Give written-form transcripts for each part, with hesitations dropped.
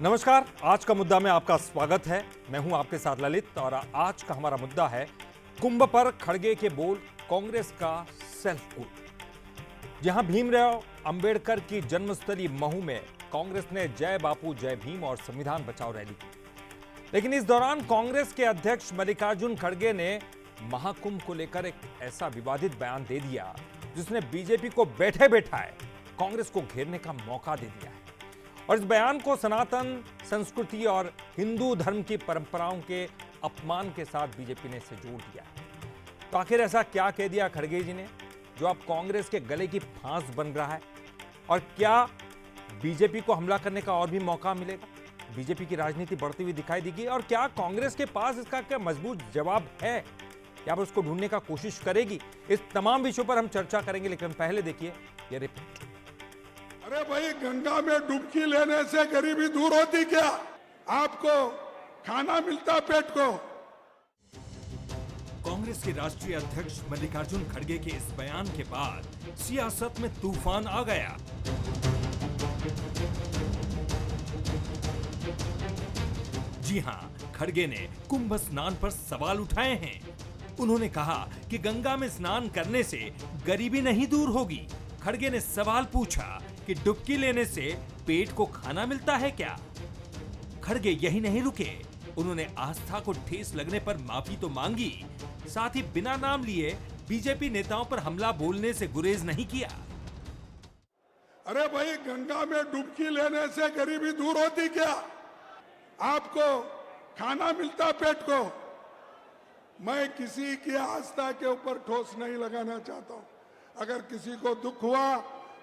नमस्कार, आज का मुद्दा में आपका स्वागत है। मैं हूं आपके साथ ललित और आज का हमारा मुद्दा है कुंभ पर खड़गे के बोल, कांग्रेस का सेल्फ गोल। जहां भीमराव अंबेडकर की जन्मस्थली महू में कांग्रेस ने जय बापू जय भीम और संविधान बचाओ रैली की, लेकिन इस दौरान कांग्रेस के अध्यक्ष मल्लिकार्जुन खड़गे ने महाकुंभ को लेकर एक ऐसा विवादित बयान दे दिया जिसने बीजेपी को बैठे बैठाए कांग्रेस को घेरने का मौका दे दिया है। और इस बयान को सनातन संस्कृति और हिंदू धर्म की परंपराओं के अपमान के साथ बीजेपी ने इसे जोड़ दिया है। तो आखिर ऐसा क्या कह दिया खड़गे जी ने जो अब कांग्रेस के गले की फांस बन रहा है? और क्या बीजेपी को हमला करने का और भी मौका मिलेगा? बीजेपी की राजनीति बढ़ती हुई दिखाई देगी और क्या कांग्रेस के पास इसका क्या मजबूत जवाब है या फिर उसको ढूंढने का कोशिश करेगी? इस तमाम विषयों पर हम चर्चा करेंगे, लेकिन पहले देखिए ये रिपोर्ट। अरे भाई, गंगा में डुबकी लेने से गरीबी दूर होती क्या? आपको खाना मिलता पेट को। कांग्रेस के राष्ट्रीय अध्यक्ष मल्लिकार्जुन खड़गे के इस बयान के बाद सियासत में तूफान आ गया। जी हां, खड़गे ने कुंभ स्नान पर सवाल उठाए हैं। उन्होंने कहा कि गंगा में स्नान करने से गरीबी नहीं दूर होगी। खड़गे ने सवाल पूछा कि डुबकी लेने से पेट को खाना मिलता है क्या? खड़गे यही नहीं रुके, उन्होंने आस्था को ठेस लगने पर माफी तो मांगी, साथ ही बिना नाम लिए बीजेपी नेताओं पर हमला बोलने से गुरेज नहीं किया। अरे भाई, गंगा में डुबकी लेने से गरीबी दूर होती क्या? आपको खाना मिलता पेट को। मैं किसी की आस्था के ऊपर ठोस नहीं लगाना चाहता हूं। अगर किसी को दुख हुआ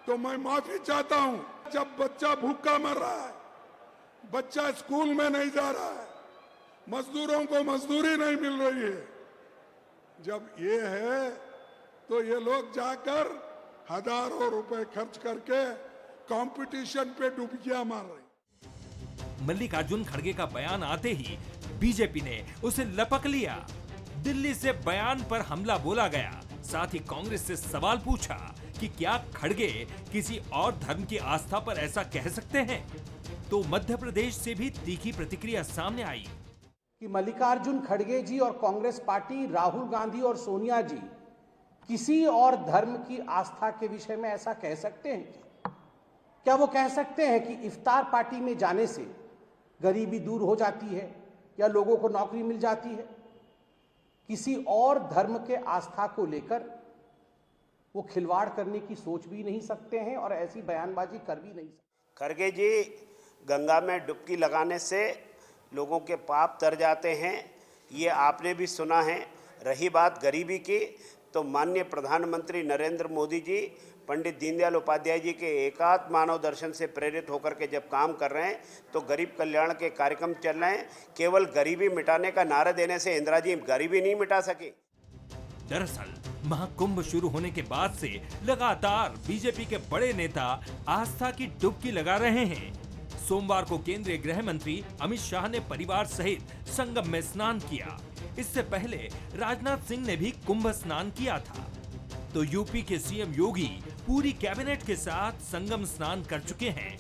तो मैं माफी चाहता हूं। जब बच्चा भूखा मर रहा है, बच्चा स्कूल में नहीं जा रहा है, मजदूरों को मजदूरी नहीं मिल रही है, जब ये है तो ये लोग जाकर हजारों रुपए खर्च करके कंपटीशन पे डुबकियां मार रहे। मल्लिकार्जुन खड़गे का बयान आते ही बीजेपी ने उसे लपक लिया। दिल्ली से बयान पर हमला बोला गया, साथ ही कांग्रेस से सवाल पूछा कि क्या खड़गे किसी और धर्म की आस्था पर ऐसा कह सकते हैं? तो मध्य प्रदेश से भी तीखी प्रतिक्रिया सामने आई कि मल्लिकार्जुन खड़गे जी और कांग्रेस पार्टी, राहुल गांधी और सोनिया जी किसी और धर्म की आस्था के विषय में ऐसा कह सकते हैं? क्या वो कह सकते हैं कि इफ्तार पार्टी में जाने से गरीबी दूर हो जाती है या लोगों को नौकरी मिल जाती है? किसी और धर्म के आस्था को लेकर वो खिलवाड़ करने की सोच भी नहीं सकते हैं और ऐसी बयानबाजी कर भी नहीं सकते। खड़गे जी, गंगा में डुबकी लगाने से लोगों के पाप तर जाते हैं, ये आपने भी सुना है। रही बात गरीबी की, तो माननीय प्रधानमंत्री नरेंद्र मोदी जी पंडित दीनदयाल उपाध्याय जी के एकात्म मानव दर्शन से प्रेरित होकर के जब काम कर रहे हैं तो गरीब कल्याण के कार्यक्रम चल रहे हैं। केवल गरीबी मिटाने का नारा देने से इंदिरा जी गरीबी नहीं मिटा सके। दरअसल महाकुंभ शुरू होने के बाद से लगातार बीजेपी के बड़े नेता आस्था की डुबकी लगा रहे हैं। सोमवार को केंद्रीय गृह मंत्री अमित शाह ने परिवार सहित संगम में स्नान किया। इससे पहले राजनाथ सिंह ने भी कुंभ स्नान किया था। तो यूपी के सीएम योगी पूरी कैबिनेट के साथ संगम स्नान कर चुके हैं।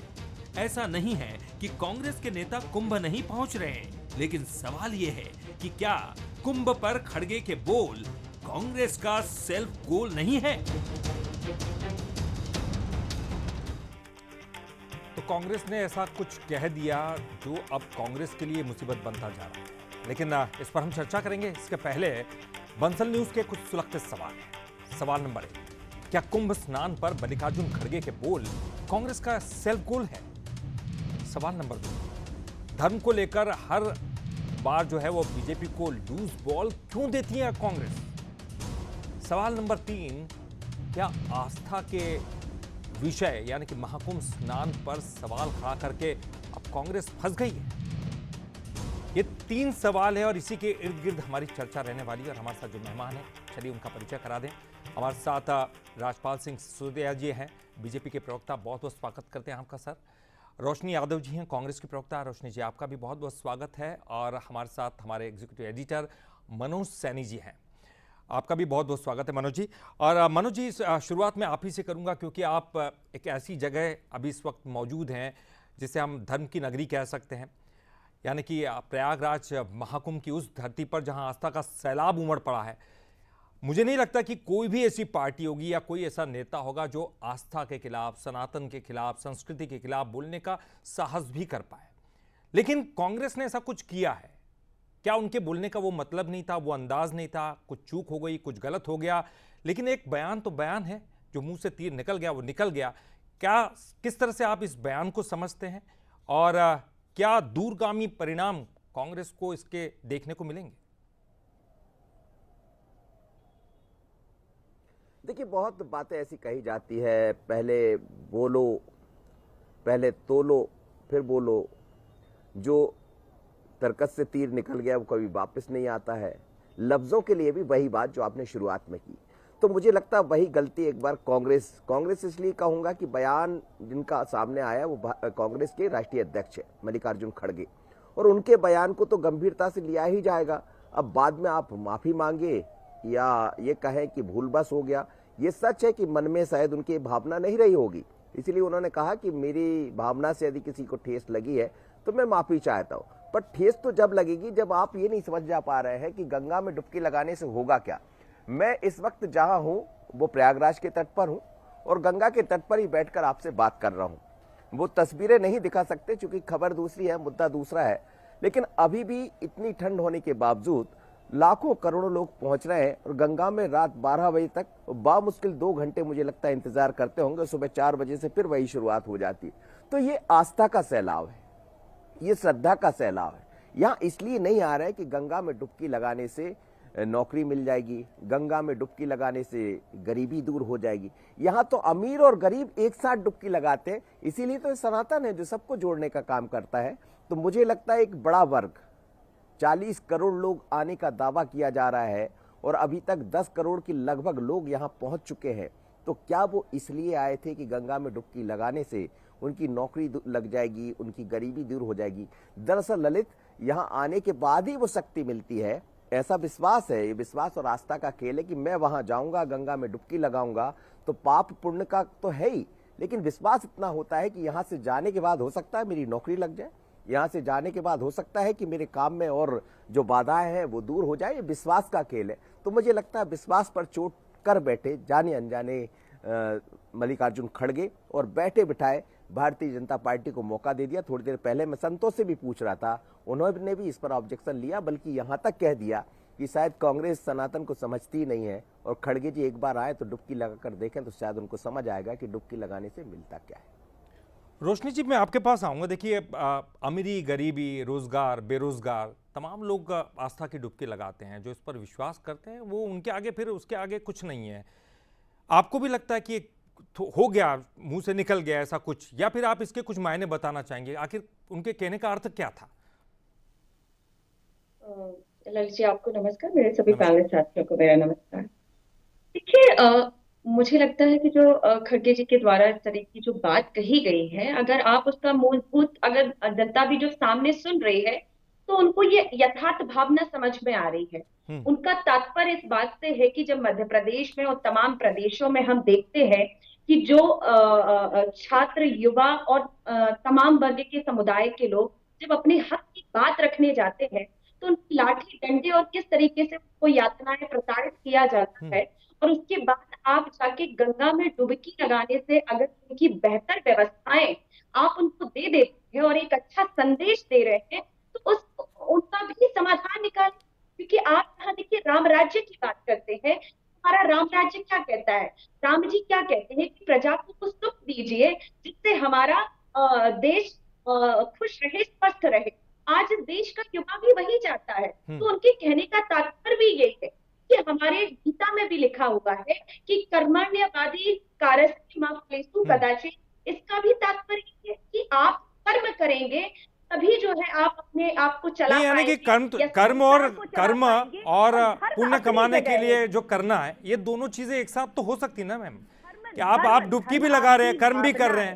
ऐसा नहीं है कि कांग्रेस के नेता कुंभ नहीं पहुंच रहे हैं, लेकिन सवाल यह है कि क्या कुंभ पर खड़गे के बोल कांग्रेस का सेल्फ गोल नहीं है? तो कांग्रेस ने ऐसा कुछ कह दिया जो अब कांग्रेस के लिए मुसीबत बनता जा रहा है, लेकिन इस पर हम चर्चा करेंगे। इसके पहले बंसल न्यूज के कुछ सुलगते सवाल हैं। सवाल नंबर 1, क्या कुंभ स्नान पर मल्लिकार्जुन खड़गे के बोल कांग्रेस का सेल्फ गोल है? सवाल नंबर 2, धर्म को लेकर हर बार जो है वो बीजेपी को लूज बॉल क्यों देती है कांग्रेस? सवाल नंबर 3, क्या आस्था के विषय यानी कि महाकुंभ स्नान पर सवाल खड़ा करके अब कांग्रेस फंस गई है? ये 3 सवाल है और इसी के इर्द गिर्द हमारी चर्चा रहने वाली है। और हमारे साथ जो मेहमान हैं, चलिए उनका परिचय करा दें। हमारे साथ राजपाल सिंह सिसोदिया जी हैं, बीजेपी के प्रवक्ता, बहुत बहुत स्वागत करते हैं आपका सर। रोशनी यादव जी हैं, कांग्रेस की प्रवक्ता। रोशनी जी, आपका भी बहुत बहुत स्वागत है। और हमारे साथ हमारे एग्जीक्यूटिव एडिटर मनोज सैनी जी हैं, आपका भी बहुत बहुत स्वागत है मनोज जी। और मनोज जी, शुरुआत में आप ही से करूंगा क्योंकि आप एक ऐसी जगह अभी इस वक्त मौजूद हैं जिसे हम धर्म की नगरी कह सकते हैं, यानी कि प्रयागराज महाकुंभ की उस धरती पर जहां आस्था का सैलाब उमड़ पड़ा है, मुझे नहीं लगता कि कोई भी ऐसी पार्टी होगी या कोई ऐसा नेता होगा जो आस्था के खिलाफ, सनातन के खिलाफ, संस्कृति के खिलाफ बोलने का साहस भी कर पाए। लेकिन कांग्रेस ने ऐसा कुछ किया है क्या? उनके बोलने का वो मतलब नहीं था, वो अंदाज नहीं था, कुछ चूक हो गई, कुछ गलत हो गया, लेकिन एक बयान तो बयान है, जो मुंह से तीर निकल गया वो निकल गया। क्या, किस तरह से आप इस बयान को समझते हैं और क्या दूरगामी परिणाम कांग्रेस को इसके देखने को मिलेंगे? देखिए, बहुत बातें ऐसी कही जाती है, पहले बोलो, पहले तोलो, फिर बोलो। जो तरकस से तीर निकल गया वो कभी वापस नहीं आता है। लफ्जों के लिए भी वही बात जो आपने शुरुआत में की। तो मुझे लगता है वही गलती एक बार कांग्रेस इसलिए कहूंगा कि बयान जिनका सामने आया वो कांग्रेस के राष्ट्रीय अध्यक्ष है मल्लिकार्जुन खड़गे, और उनके बयान को तो गंभीरता से लिया ही जाएगा। अब बाद में आप माफी मांगे या ये कहें कि भूलबस हो गया, ये सच है कि मन में शायद उनकी भावना नहीं रही होगी, इसलिए उन्होंने कहा कि मेरी भावना से यदि किसी को ठेस लगी है तो मैं माफी चाहता हूं। पर ठेस तो जब लगेगी जब आप ये नहीं समझ जा पा रहे हैं कि गंगा में डुबकी लगाने से होगा क्या। मैं इस वक्त जहां हूं वो प्रयागराज के तट पर हूं और गंगा के तट पर ही बैठकर आपसे बात कर रहा हूं। वो तस्वीरें नहीं दिखा सकते क्योंकि खबर दूसरी है, मुद्दा दूसरा है, लेकिन अभी भी इतनी ठंड होने के बावजूद लाखों करोड़ों लोग पहुंच रहे हैं और गंगा में रात 12 बजे तक बामुश्किल 2 घंटे मुझे लगता है इंतजार करते होंगे। सुबह 4 बजे से फिर वही शुरुआत हो जाती है। तो ये आस्था का सैलाब है, ये श्रद्धा का सैलाब है। यहाँ इसलिए नहीं आ रहा है कि गंगा में डुबकी लगाने से नौकरी मिल जाएगी, गंगा में डुबकी लगाने से गरीबी दूर हो जाएगी। यहाँ तो अमीर और गरीब एक साथ डुबकी लगाते हैं, इसीलिए तो सनातन है जो सबको जोड़ने का काम करता है। तो मुझे लगता है एक बड़ा वर्ग, 40 करोड़ लोग आने का दावा किया जा रहा है और अभी तक 10 करोड़ के लगभग लोग यहाँ पहुंच चुके हैं। तो क्या वो इसलिए आए थे कि गंगा में डुबकी लगाने से उनकी नौकरी लग जाएगी, उनकी गरीबी दूर हो जाएगी? दरअसल ललित, यहाँ आने के बाद ही वो शक्ति मिलती है, ऐसा विश्वास है। ये विश्वास और आस्था का खेल है कि मैं वहां जाऊंगा, गंगा में डुबकी लगाऊंगा तो पाप पुण्य का तो है ही, लेकिन विश्वास इतना होता है कि यहाँ से जाने के बाद हो सकता है मेरी नौकरी लग जाए, यहाँ से जाने के बाद हो सकता है कि मेरे काम में और जो बाधाएं हैं वो दूर हो जाए। ये विश्वास का खेल है। तो मुझे लगता है विश्वास पर चोट कर बैठे जाने अनजाने मल्लिकार्जुन खड़गे और बैठे बिठाए भारतीय जनता पार्टी को मौका दे दिया। थोड़ी देर पहले मैं संतोष से भी पूछ रहा था, उन्होंने भी इस पर ऑब्जेक्शन लिया, बल्कि यहां तक कह दिया कि शायद कांग्रेस सनातन को समझती नहीं है और खड़गे जी एक बार आए तो डुबकी लगाकर देखें तो शायद उनको समझ आएगा कि डुबकी लगाने से मिलता क्या है। रोशनी जी, मैं आपके पास आऊंगा। देखिए, अमीरी, गरीबी, रोजगार, बेरोजगार, तमाम लोग आस्था की डुबकी लगाते हैं। जो इस पर विश्वास करते हैं वो उनके आगे, फिर उसके आगे कुछ नहीं है। आपको भी लगता है कि हो गया, मुंह से निकल गया ऐसा कुछ, या फिर आप इसके कुछ मायने बताना चाहेंगे? आखिर उनके कहने का अर्थ क्या था? ललित जी, आपको नमस्कार। मेरे सभी पैनलिस्ट साथियों को मेरा नमस्कार। देखिए, मुझे लगता है कि जो खड़गे जी के द्वारा इस तरह की जो बात कही गई है, अगर आप उसका मूलभूत, अगर जनता भी जो सामने सुन रही है तो उनको ये यथार्थ भावना समझ में आ रही है। उनका तात्पर्य इस बात से है कि जब मध्य प्रदेश में और तमाम प्रदेशों में हम देखते हैं कि जो छात्र, युवा और तमाम वर्ग के समुदाय के लोग जब अपने हक की बात रखने जाते हैं तो उनकी लाठी डंडे और किस तरीके से उनको यातनाएं प्रताड़ित किया जाता है, और उसके बाद आप जाके गंगा में डुबकी लगाने से अगर उनकी बेहतर व्यवस्थाएं आप उनको दे देते हैं और एक अच्छा संदेश दे रहे हैं तो उनका भी समाधान निकालें। क्योंकि आप यहाँ देखिए राम राज्य की बात करते हैं, हमारा राम राज्य क्या कहता है? राम जी क्या कहते हैं कि प्रजा को सुख दीजिए जिससे हमारा देश खुश रहे, स्वस्थ रहे। आज देश का युवा भी वही चाहता है। तो उनके कहने का तात्पर्य भी यही है कि हमारे गीता में भी लिखा हुआ है कि कर्मण्यवादी कारस्ते मा फलेषु कदाचित्। इसका भी तात्पर्य है कि आप कर्म करेंगे तभी जो है आप अपने आप को चला नहीं, यानी कि कर्म और पुण्य कमाने के लिए जो करना है, ये दोनों चीजें एक साथ तो हो सकती ना मैम, कि आप डुबकी भी लगा रहे हैं, कर्म भी कर रहे हैं।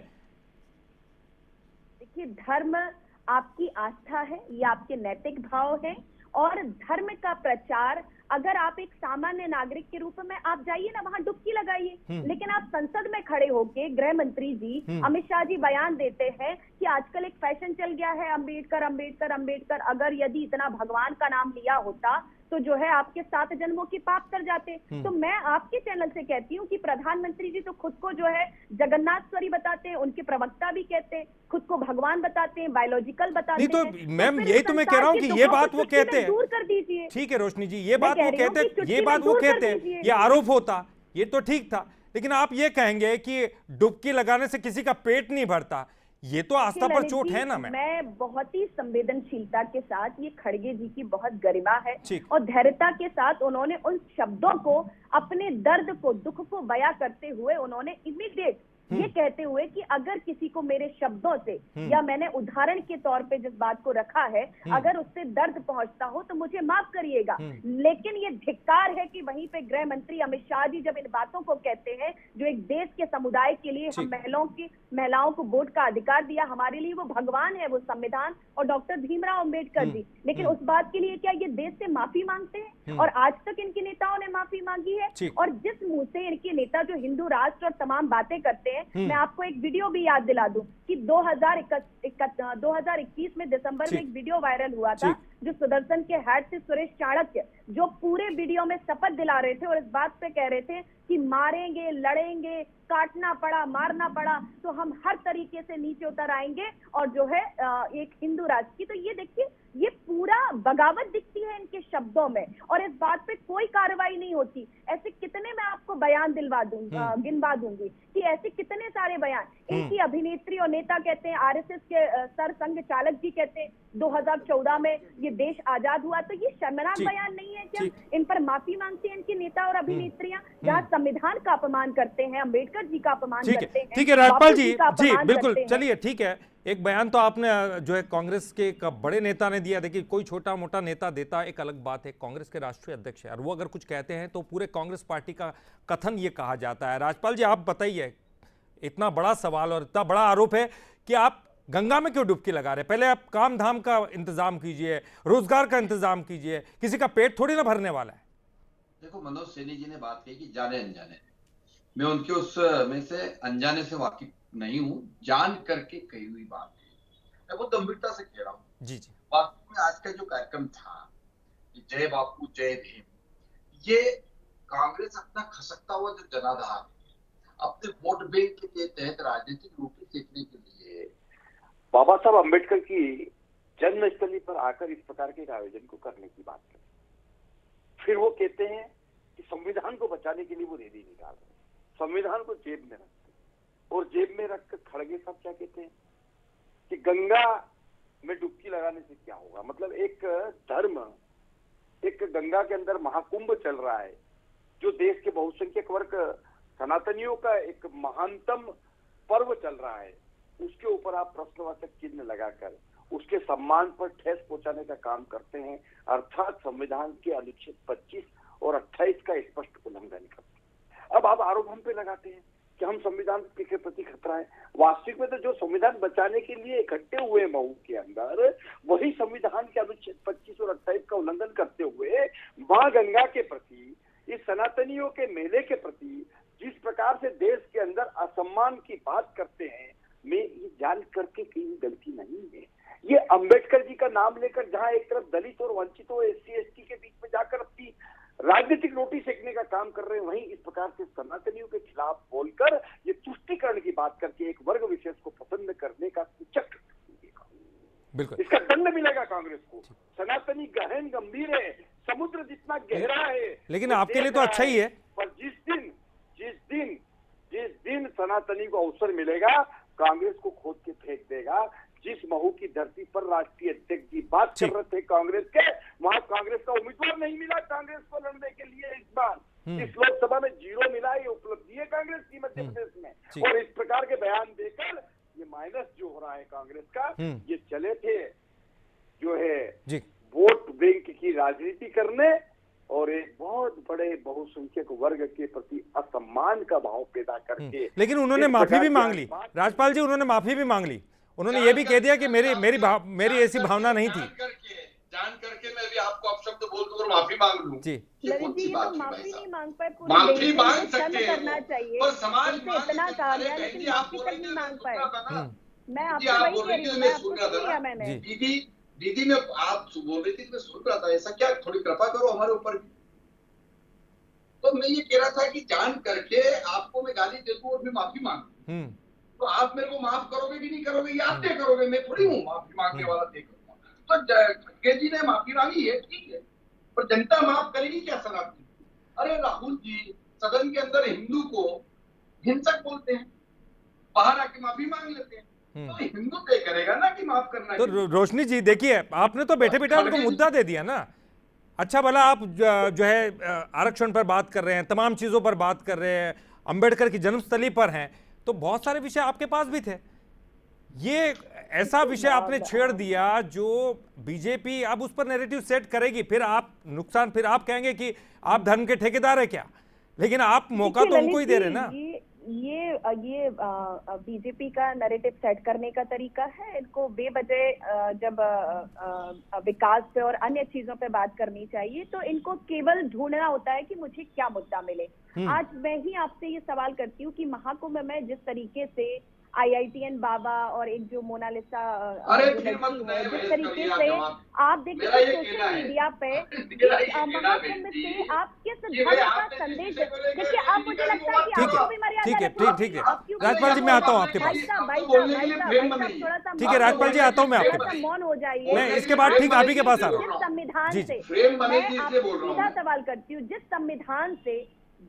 देखिए, धर्म आपकी आस्था है, ये आपके नैतिक भाव है, और धर्म का प्रचार अगर आप एक सामान्य नागरिक के रूप में आप जाइए ना, वहां डुबकी लगाइए, लेकिन आप संसद में खड़े होके गृह मंत्री जी अमित शाह जी बयान देते हैं कि आजकल एक फैशन चल गया है अंबेडकर अंबेडकर अंबेडकर। अगर यदि इतना भगवान का नाम लिया होता तो जो है आपके 7 जन्मों की पाप कर जाते। तो मैं आपके चैनल से कहती हूँ कि प्रधानमंत्री जी तो खुद को जो है जगन्नाथस्वरी बताते हैं, उनके प्रवक्ता भी कहते हैं, खुद को भगवान बताते हैं, बायोलॉजिकल बताते नहीं हैं। तो मैम यही तो मैं कह रहा हूँ कि ये बात वो कहते हैं, दूर कर दीजिए। ठीक है रोशनी जी, ये बात कह वो रही हूँ कहते कि हैं, ये चुटकी बात में वो दूर कर कहते हैं, दीजिए। ये आरोप होता, ये तो ठीक था, लेकिन आप ये कहेंगे कि डुबकी लगाने से किसी का पेट नहीं भरता, ये तो आस्था पर ललित चोट जी, है ना मैम। मैं बहुत ही संवेदनशीलता के साथ, ये खड़गे जी की बहुत गरिमा है ठीक। और धैर्यता के साथ उन्होंने उन शब्दों को, अपने दर्द को, दुख को बयां करते हुए उन्होंने इमीडिएट ये कहते हुए कि अगर किसी को मेरे शब्दों से या मैंने उदाहरण के तौर पे जिस बात को रखा है अगर उससे दर्द पहुंचता हो तो मुझे माफ करिएगा। लेकिन ये धिक्कार है कि वहीं पे गृह मंत्री अमित शाह जी जब इन बातों को कहते हैं, जो एक देश के समुदाय के लिए हम महिलाओं को वोट का अधिकार दिया, हमारे लिए वो भगवान है, वो संविधान और डॉक्टर भीमराव अंबेडकर जी, लेकिन उस बात के लिए क्या ये देश से माफी मांगते हैं? और आज तक इनके नेताओं ने माफी मांगी है। और जिस मुंह से इनके नेता जो हिंदू राष्ट्र और तमाम बातें करते हैं, मैं आपको एक वीडियो भी याद दिला दूं कि 2021 में दिसंबर में एक वीडियो वायरल हुआ था जो सुदर्शन के हेड से सुरेश चाणक्य, जो पूरे वीडियो में शपथ दिला रहे थे और इस बात पे कह रहे थे कि मारेंगे, लड़ेंगे, काटना पड़ा, मारना पड़ा तो हम हर तरीके से नीचे उतर आएंगे और जो है एक हिंदू राष्ट्र की। तो ये देखिए, ये पूरा बगावत दिखती है इनके शब्दों में और इस बात पे कोई कार्रवाई नहीं होती। ऐसे कितने मैं आपको बयान गिनवा दूंगी कि ऐसे कितने सारे बयान इनकी अभिनेत्री और नेता कहते हैं, आरएसएस के सर संघ चालक जी कहते हैं 2014 में ये देश आजाद हुआ। तो ये शर्मनाक बयान नहीं है क्या? इन पर माफी मांगते हैं इनके नेता और अभिनेत्रियां, जहाँ संविधान का अपमान करते हैं, अंबेडकर जी का अपमान करते हैं। ठीक है राजपाल जी, बापू जी का बिल्कुल, अपमान करते हैं। चलिए ठीक है, एक बयान तो आपने जो है कांग्रेस के एक बड़े नेता ने दिया। देखिए, कोई छोटा मोटा नेता देता एक अलग बात है, कांग्रेस के राष्ट्रीय अध्यक्ष है और वो अगर कुछ कहते हैं तो पूरे कांग्रेस पार्टी का कथन ये कहा जाता है। राजपाल जी, आप बताइए, इतना बड़ा सवाल और इतना बड़ा आरोप है कि आप गंगा में क्यों डुबकी लगा रहे हैं? पहले आप काम धाम का इंतजाम कीजिए, रोजगार का इंतजाम कीजिए, किसी का पेट थोड़ी ना भरने वाला है। देखो, मनोज सैनी जी ने बात कही कि जाने अनजाने, मैं उनके उस में से अनजाने से वाकिफ नहीं हूं, जान करके कही हुई बात है। मैं बहुत गंभीरता से कह रहा हूँ। जी जी, वास्तव में आज का जो कार्यक्रम था, जय बापू जय भीम, ये कांग्रेस अपना खसकता हुआ जो जनाधार है, अपने वोट बैंक के तहत राजनीतिक रोटी सेकने के लिए बाबा साहब अम्बेडकर की जन्मस्थली पर आकर इस प्रकार के आयोजन को करने की बात करते हैं। फिर वो कहते हैं कि संविधान को बचाने के लिए वो रैली निकाल रहे हैं, संविधान को जेब में रखते हैं और जेब में रखकर खड़गे साहब क्या कहते हैं कि गंगा में डुबकी लगाने से क्या होगा। मतलब एक धर्म, एक गंगा के अंदर महाकुंभ चल रहा है, जो देश के बहुसंख्यक वर्ग सनातनियों का एक महानतम पर्व चल रहा है, उसके ऊपर आप प्रश्नवाचक चिन्ह लगाकर उसके सम्मान पर ठेस पहुंचाने का काम करते हैं, अर्थात संविधान के अनुच्छेद 25 और 28 का स्पष्ट उल्लंघन करते हैं। अब आप आरोप हम पे लगाते हैं कि हम संविधान के प्रति खतरा है। वास्तविक में तो जो संविधान बचाने के लिए इकट्ठे हुए मऊ के अंदर, वही संविधान के अनुच्छेद 25 और 28 का उल्लंघन करते हुए मां गंगा के प्रति, इस सनातनियों के मेले के प्रति जिस प्रकार से देश के अंदर असम्मान की बात करते हैं, मैं ये जान करके कहीं गलती नहीं है। ये अंबेडकर जी का नाम लेकर जहां एक तरफ दलित और वंचितों, SC ST के बीच में जाकर अपनी राजनीतिक रोटी सेकने का काम कर रहे हैं, वहीं इस प्रकार से सनातनियों के खिलाफ बोलकर ये तुष्टीकरण की बात करके एक वर्ग विशेष को पसंद करने का कुचक्र, बिल्कुल इसका दंड मिलेगा कांग्रेस को। सनातनी गहन गंभीर है, समुद्र जितना गहरा है, लेकिन आपके लिए तो अच्छा ही है। पर जिस दिन सनातनी को अवसर मिलेगा, कांग्रेस को खोद के फेंक देगा। जिस महू की धरती पर राष्ट्रीय अध्यक्ष जी बात कर रहे थे कांग्रेस के, वहां कांग्रेस का उम्मीदवार नहीं मिला कांग्रेस को लड़ने के लिए। इस बार इस लोकसभा में 0 मिला, ये उपलब्धि है कांग्रेस की मध्य प्रदेश में। और इस प्रकार के बयान देकर ये माइनस जो हो रहा है कांग्रेस का, ये चले थे जो है वोट बैंक की राजनीति करने और एक बहुत बड़े बहुसंख्यक वर्ग के प्रति असम्मान का भाव पैदा करके। लेकिन उन्होंने माफी भी मांग ली राजपाल जी, उन्होंने माफी भी मांग ली। उन्होंने ये भी कह दिया कि मेरी ऐसी भावना नहीं थी। जान करके मैं भी आपको शब्द बोल दूं और माफी मांग लूं, जी ये ललित कौन जी, सी ये बात तो हुई भाई माफी नहीं साहब? मांग पाए, पूरी माफी देश मांग को क्षम सकते हैं करना वो, चाहिए, पर समाज उनसे मांग इतना सकते कहा हैं। गया, बहन लेकिन जी, आप माफी बोल तक रही नहीं थी, मैं मांग सुन पाए। रहा था ना। मैं दीदी, आपसे आप वही बोल कह रही रही थी हूँ, तो मैं मैं आपको सुन रहा सुन था लिया ना। मैंने। जी दीदी दीदी मैं आप बोल रही थी, मैं सुन रहा था। ऐसा क्या, थोड़ी कृपा करो हमारे ऊपर भी। तो मैं ये कह रहा था कि जान करके आपको मैं गाली दे दूं और भी माफी मांगू, तो आप मेरे को माफ करोगे कि नहीं करोगे, ये आप तय करोगे। मैं थोड़ी हूँ माफी मांगने वाला, तय करूंगा। तो खड़गे जी ने माफी मांगी है, ठीक है, पर जनता माफ करेगी क्या सर आपकी? अरे राहुल जी सदन के अंदर हिंदू को हिंसक बोलते हैं, बाहर आके माफी मांग लेते हैं, तो हिंदू तय करेगा ना कि माफ करना तो कि नहीं। रोशनी जी देखिए, आपने तो बैठे बैठे उनको मुद्दा दे दिया ना। अच्छा भला आप जो है आरक्षण पर बात कर रहे हैं, तमाम चीजों पर बात कर रहे हैं, अंबेडकर की जन्मस्थली पर हैं, तो बहुत सारे विषय आपके पास भी थे। ये ऐसा विषय आपने छेड़ दिया जो बीजेपी अब उस पर नैरेटिव सेट करेगी, फिर आप नुकसान, फिर आप कहेंगे कि आप धर्म के ठेकेदार है क्या, लेकिन आप मौका तो उनको ही दे रहे हैं ना। ये बीजेपी का नैरेटिव सेट करने का तरीका है। इनको बेवजह जब विकास पे और अन्य चीजों पे बात करनी चाहिए तो इनको केवल ढूंढना होता है कि मुझे क्या मुद्दा मिले। आज मैं ही आपसे ये सवाल करती हूँ कि महाकुंभ में जिस तरीके से IITN बाबा और एक जो मोनालिसा अरे जो फिर मत लड़की है, नए जिस बहस तरीके करिए, आप से जवाब। आप देखिए मेरा ये सोशल कहना है, मीडिया पे मेरा ये कहना है महाकुंभ बेटी, से आप किस कि धर्म भाई का आपने संदेश जिस विषय को लेकर देखिए, अब मुझे लगता है कि ठीक है, आपको भी मर्यादा ठीक है, रखनी ठीक है। अब क्योंकि राजपाल जी, मैं आता हूं आपके भाई पास। साहब, अब तो बोलने के लिए फ्रेम भाई साहब, बनेगी। थोड़ा सा ठीक है राजपाल जी, आता हूं मैं आपके थोड़ा सा पास। मौन हो जाइए। मैं इसके बाद ठीक आप ही के पास आ रहा जिस हूं। संविधान जी, से फ्रेम मैं बनेगी, इसलिए आपसे बोल रहा हूं सीधा मैं। सवाल करती हूँ, जिस संविधान से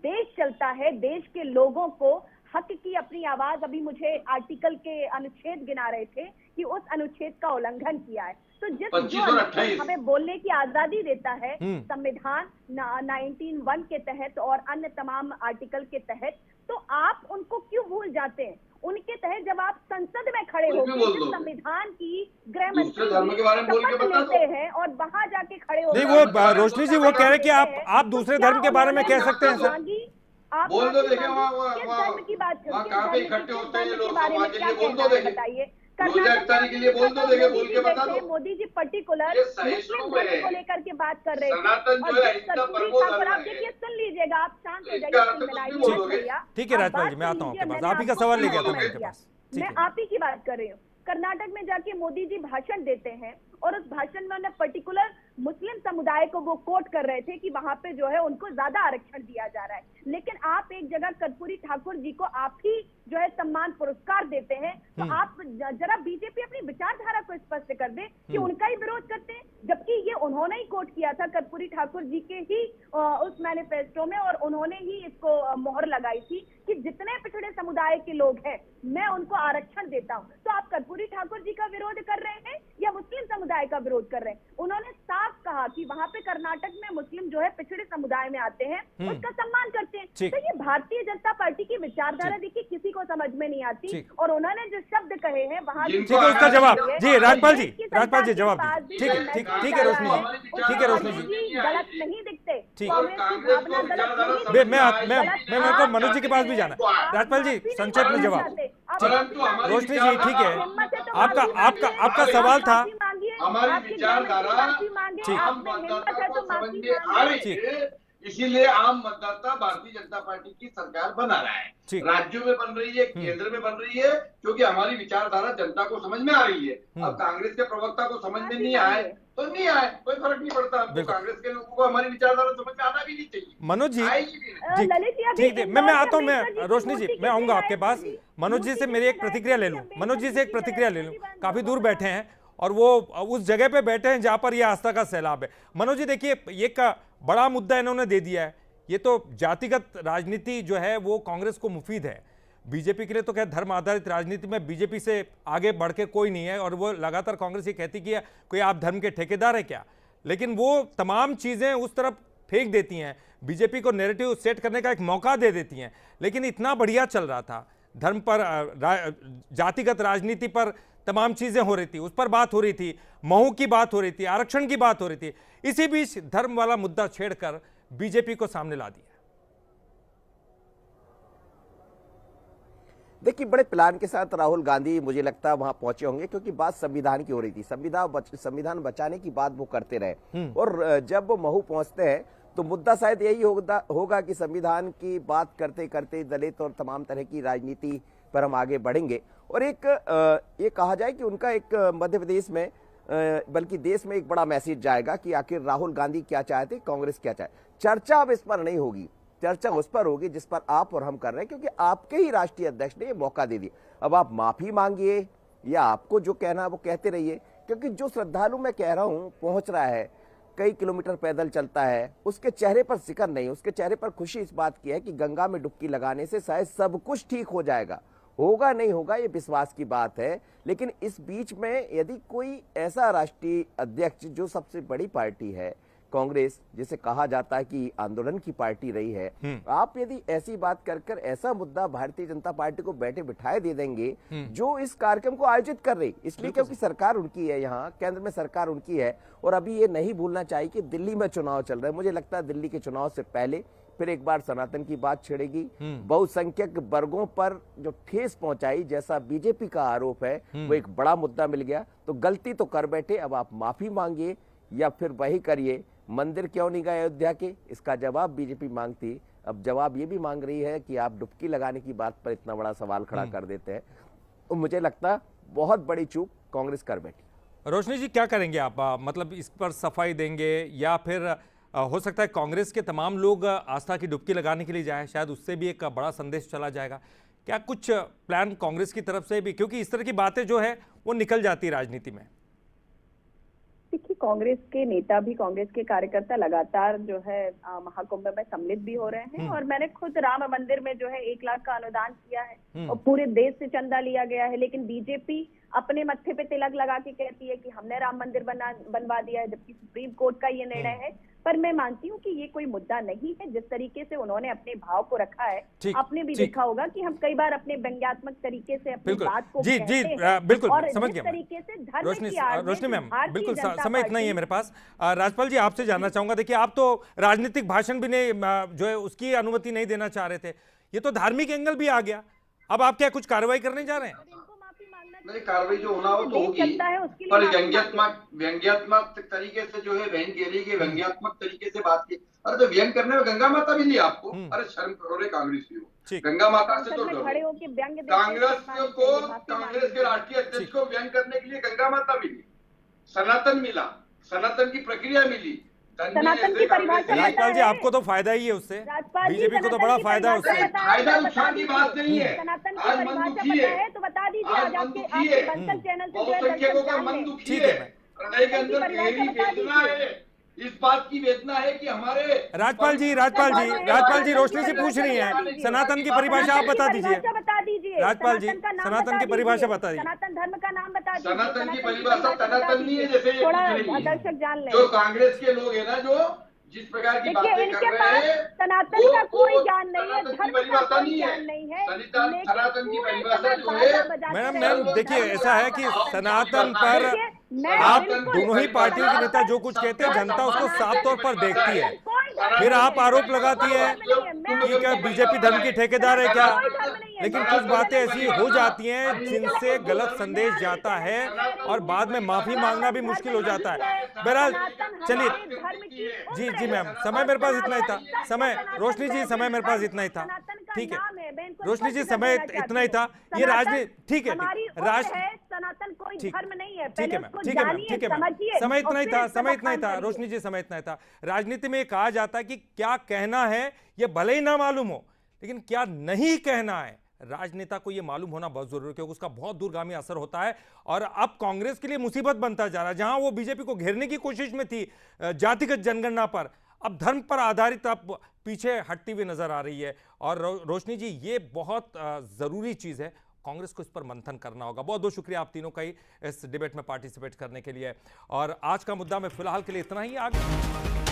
देश चलता है, देश के लोगों को हक की अपनी आवाज, अभी मुझे आर्टिकल के अनुच्छेद गिना रहे थे कि उस अनुच्छेद का उल्लंघन किया है, तो जिस जो 25 और अनुच्छेद 28 हमें बोलने की आजादी देता है संविधान 19(1) के तहत और अन्य तमाम आर्टिकल के तहत, तो आप उनको क्यों भूल जाते हैं? उनके तहत जब आप संसद में खड़े कुछ भी होकर बोल जिस दो। संविधान की गृह दूसरे मंत्री धर्म के बारे में बोल के शपथ बता लेते दो। हैं और वहां जाके खड़े नहीं, होकर वो रोशनी जी वो कह रहे हैं कि आप दूसरे धर्म के बारे में कह सकते हैं सर। आप बोल दो, माफी देखे मांगी, किस वहाँ धर्म की बात वहाँ किस कहाँ पे धर्म इकट्ठे किस होते हैं ये धर्म लोग, के बारे वहाँ में के क्या लिए बोल कहना दो, है देखे बताइए। रोजा कर्नाटक इफ्तारी के लिए बोल दो, देखे बोल के बता दो। मोदी जी पर्टिकुलर ये सहिष्णु मुस्लिम धर्म है। को लेकर के बात कर रहे थे सनातन और जो है जिस इतना कर्पूरी प्रबोध ठाकुर, आप है। देखिए सुन लीजिएगा, आप शांत हो इसका जाइए, अर्थ सुन कुछ भी मिलाइए बोलोगे। भैया। ठीक है आप राजपाल बात जी, मैं आता हूं सुन आपके लीजिए, पास, मैंने आप ही का आपको सवाल सुन लेके आता हूं लिया। आपके पास। ठीक मैं है, आप ही की बात कर रही हूँ। कर्नाटक में जाके मोदी जी भाषण देते हैं और उस भाषण में उन्हें पर्टिकुलर मुस्लिम समुदाय को वो कोट कर रहे थे कि वहां पे जो है उनको ज्यादा आरक्षण दिया जा रहा है, लेकिन आप एक जगह कर्पूरी ठाकुर जी को आप ही जो है सम्मान पुरस्कार देते हैं, तो आप जरा बीजेपी अपनी विचारधारा को स्पष्ट कर दे कि उनका ही विरोध करते हैं, जबकि ये उन्होंने ही कोट किया था कर्पूरी ठाकुर जी के ही उस मैनिफेस्टो में, और उन्होंने ही इसको मोहर लगाई थी कि जितने पिछड़े समुदाय के लोग हैं मैं उनको आरक्षण देता हूं। तो आप कर्पूरी ठाकुर जी का विरोध कर रहे हैं या मुस्लिम समुदाय का विरोध कर रहे हैं? उन्होंने साफ कहा कि वहां पे कर्नाटक में मुस्लिम जो है पिछड़े समुदाय में आते हैं, उसका सम्मान करते हैं। तो ये भारतीय जनता पार्टी की विचारधारा देखिए किसी को समझ में नहीं आती, और उन्होंने जो शब्द कहे हैं वहां ठीक है, उसका जवाब जी राजपाल जी जवाब दीजिए। ठीक है, ठीक है रोशनी जी, ठीक है रोशनी जी, गलत नहीं दिखते, ठीक। कांग्रेस की भावना गलत नहीं मैं मेरे को मनोज जी के पास भी जाना है। राजपाल जी संक्षेप में जवाब। रोशनी जी ठीक है, आपका सवाल था। हमारी विचारधारा आम मतदाता को समझ में आ रही है, इसीलिए आम मतदाता भारतीय जनता पार्टी की सरकार बना रहा है, राज्यों में बन रही है, केंद्र में बन रही है, क्योंकि हमारी विचारधारा जनता को समझ में आ रही है। अब कांग्रेस के प्रवक्ता को समझ में नहीं आए तो नहीं आए, कोई फर्क नहीं पड़ता। हमको कांग्रेस के लोगों को हमारी विचारधारा समझ में आना भी नहीं चाहिए। मनोज जी ठीक है, मैं आता हूँ, मैं रोशनी जी मैं आऊंगा आपके पास। मनोज जी से मेरी एक प्रतिक्रिया ले लूं, मनोज जी से एक प्रतिक्रिया ले लूं। काफी दूर बैठे हैं और वो उस जगह पे बैठे हैं जहां पर ये आस्था का सैलाब है। मनोज जी देखिए, एक बड़ा मुद्दा इन्होंने दे दिया है। ये तो जातिगत राजनीति जो है वो कांग्रेस को मुफीद है, बीजेपी के लिए तो क्या धर्म आधारित राजनीति में बीजेपी से आगे बढ़ के कोई नहीं है, और वो लगातार कांग्रेस ये कहती कि कोई आप धर्म के ठेकेदार है क्या, लेकिन वो तमाम चीजें उस तरफ फेंक देती हैं, बीजेपी को नैरेटिव सेट करने का एक मौका दे देती हैं। लेकिन इतना बढ़िया चल रहा था, धर्म पर जातिगत राजनीति पर तमाम चीजें हो रही थी, उस पर बात हो रही थी, महू की बात हो रही थी, आरक्षण की बात हो रही थी, इसी बीच धर्म वाला मुद्दा छेड़कर बीजेपी को सामने ला दिया। देखिए, बड़े प्लान के साथ राहुल गांधी मुझे लगता है वहां पहुंचे होंगे, क्योंकि बात संविधान की हो रही थी। संविधान बचाने की बात वो करते रहे, और जब वो महू पहुंचते हैं तो मुद्दा शायद यही होगा कि संविधान की बात करते करते दलित और तमाम तरह की राजनीति पर हम आगे बढ़ेंगे। और एक ये कहा जाए कि उनका एक मध्य प्रदेश में बल्कि देश में एक बड़ा मैसेज जाएगा कि आखिर राहुल गांधी क्या चाहते, कांग्रेस क्या चाहे। चर्चा अब इस पर नहीं होगी, चर्चा उस पर होगी जिस पर आप और हम कर रहे हैं, क्योंकि आपके ही राष्ट्रीय अध्यक्ष ने ये मौका दे दिया। अब आप माफी मांगिए या आपको जो कहना है वो कहते रहिए, क्योंकि जो श्रद्धालु मैं कह रहा हूं पहुंच रहा है, कई किलोमीटर पैदल चलता है, उसके चेहरे पर सिकन नहीं, उसके चेहरे पर खुशी इस बात की है कि गंगा में डुबकी लगाने से शायद सब कुछ ठीक हो जाएगा। होगा नहीं होगा ये विश्वास की बात है, लेकिन इस बीच में यदि कोई ऐसा राष्ट्रीय अध्यक्ष जो सबसे बड़ी पार्टी है कांग्रेस, जिसे कहा जाता है कि आंदोलन की पार्टी रही है, आप यदि ऐसी बात कर ऐसा मुद्दा भारतीय जनता पार्टी को बैठे बिठाए दे देंगे जो इस कार्यक्रम को आयोजित कर रही, इसलिए क्योंकि सरकार उनकी है, यहाँ केंद्र में सरकार उनकी है। और अभी ये नहीं भूलना चाहिए कि दिल्ली में चुनाव चल रहे हैं। मुझे लगता है दिल्ली के चुनाव से पहले फिर एक बार सनातन की बात छिड़ेगी। बहुसंख्यक वर्गों पर जो ठेस पहुंचाई, जैसा बीजेपी का आरोप है, वो एक बड़ा मुद्दा मिल गया। तो गलती तो कर बैठे, अब आप माफी मांगिए या फिर वही करिए। मंदिर क्यों नहीं गए अयोध्या के, इसका जवाब बीजेपी मांगती, अब जवाब ये भी मांग रही है कि आप डुबकी लगाने की बात पर इतना बड़ा सवाल खड़ा कर देते हैं। तो मुझे लगता बहुत बड़ी चूक कांग्रेस कर बैठी। रोशनी जी, क्या करेंगे आप? मतलब इस पर सफाई देंगे या फिर हो सकता है कांग्रेस के तमाम लोग आस्था की डुबकी लगाने के लिए जाए, शायद उससे भी एक बड़ा संदेश चला जाएगा? क्या कुछ प्लान कांग्रेस की तरफ से भी, क्योंकि इस तरह की बातें जो है वो निकल जाती है राजनीति में? देखिए, कांग्रेस के नेता भी, कांग्रेस के कार्यकर्ता लगातार जो है महाकुंभ में सम्मिलित भी हो रहे हैं। और मैंने खुद राम मंदिर में जो है 1 लाख का अनुदान किया है और पूरे देश से चंदा लिया गया है, लेकिन बीजेपी अपने मत्थे पे तिलक लगा के कहती है कि हमने राम मंदिर बनवा दिया है, जबकि सुप्रीम कोर्ट का ये निर्णय है। पर मैं मानती हूँ कि ये कोई मुद्दा नहीं है। जिस तरीके से उन्होंने अपने भाव को रखा है, आपने भी देखा होगा कि हम कई बार अपने व्यंग्यात्मक तरीके से अपनी बात को कहते हैं। बिल्कुल और समझ जिस गया तरीके से धर्म की आड़ में रोशनी मैम, भारतीय बिल्कुल जनता समय इतना ही है पार्टी- मेरे पास। राजपाल जी, आपसे जानना चाहूंगा, देखिए आप तो राजनीतिक भाषण भी नहीं जो है उसकी अनुमति नहीं देना चाह रहे थे, ये तो धार्मिक एंगल भी आ गया। अब आप क्या कुछ कार्रवाई करने जा रहे हैं? नहीं, कार्रवाई जो होना हो तो होगी, पर व्यंग्यात्मक तरीके से जो है बहन कह रही है कि व्यंग्यात्मक तरीके से बात की। अरे तो व्यंग करने में गंगा माता भी नहीं आपको, अरे शर्म करो रे कांग्रेसियों, गंगा माता से तो डरो। कांग्रेस के राष्ट्रीय अध्यक्ष को व्यंग करने के लिए गंगा माता मिली, सनातन मिला, सनातन की प्रक्रिया मिली। सनातन की परिभाषा राजपाल जी, आपको तो फायदा ही है उससे, बीजेपी को तो बड़ा फायदा है उससे। फायदा नुकसान की बात नहीं है। सनातन की आज मन परिभाषा दुखी पता है, है तो बता दीजिए। आज आज मन आपके दुखी है, बंसल चैनल से जो है बहुसंख्यकों का दर्शक मन जान दुखी ठीक है, है। हृदय के अंदर गहरी वेदना है, इस बात की वेदना है कि हमारे राजपाल जी रोशनी जी पूछ रही हैं, सनातन की परिभाषा आप बता दीजिए। राजपाल जी, सनातन की परिभाषा बता दीजिए। सनातन धर्म का नाम बता दीजिए। सनातन की परिभाषा सनातन नहीं है, जैसे ये थोड़ा पूछ रही है। दर्शक जान लें। जो कांग्रेस के लोग है ना, जो जिस प्रकार की देखिए, बातें इनके कर पास रहे हैं, सनातन का कोई ज्ञान नहीं है, सनातन की धर्म का परिभाषा कोई नहीं है। ज्ञान नहीं है। सनातन की पूरे परिभाषा समय जो है, बाजा बजाते मैडम रहे। देखिए, ऐसा है कि सनातन पर मैं आप बिल्कुल- दोनों ही पार्टियों के नेता जो कुछ कहते हैं, जनता उसको साफ तौर पर देखती है। फिर आप आरोप लगाती है कि क्या बीजेपी धर्म की ठेकेदार है क्या, लेकिन कुछ बातें ऐसी हो जाती हैं जिनसे गलत संदेश जाता है और बाद में माफी मांगना भी मुश्किल हो जाता है। बहरहाल चलिए, जी मैम, समय मेरे पास इतना ही था। समय रोशनी जी, समय मेरे पास इतना ही था, ठीक है रोशनी जी, समय इतना ही था। ये राजनीति ठीक है, सनातन कोई धर्म नहीं है। ठीक है मैम, ठीक है मैम, समय इतना ही था रोशनी जी, समय इतना ही था। राजनीति में कहा जाता है कि क्या कहना है ये भले ही ना मालूम हो, लेकिन क्या नहीं कहना है राजनेता को ये मालूम होना बहुत जरूरी है, क्योंकि उसका बहुत दूरगामी असर होता है। और अब कांग्रेस के लिए मुसीबत बनता जा रहा है, जहां वो बीजेपी को घेरने की कोशिश में थी जातिगत जनगणना पर, अब धर्म पर आधारित अब पीछे हटती हुई नजर आ रही है। और रोशनी जी, ये बहुत जरूरी चीज है, कांग्रेस को इस पर मंथन करना होगा। बहुत बहुत शुक्रिया आप तीनों का ही इस डिबेट में पार्टिसिपेट करने के लिए। और आज का मुद्दा में फिलहाल के लिए इतना ही। आगे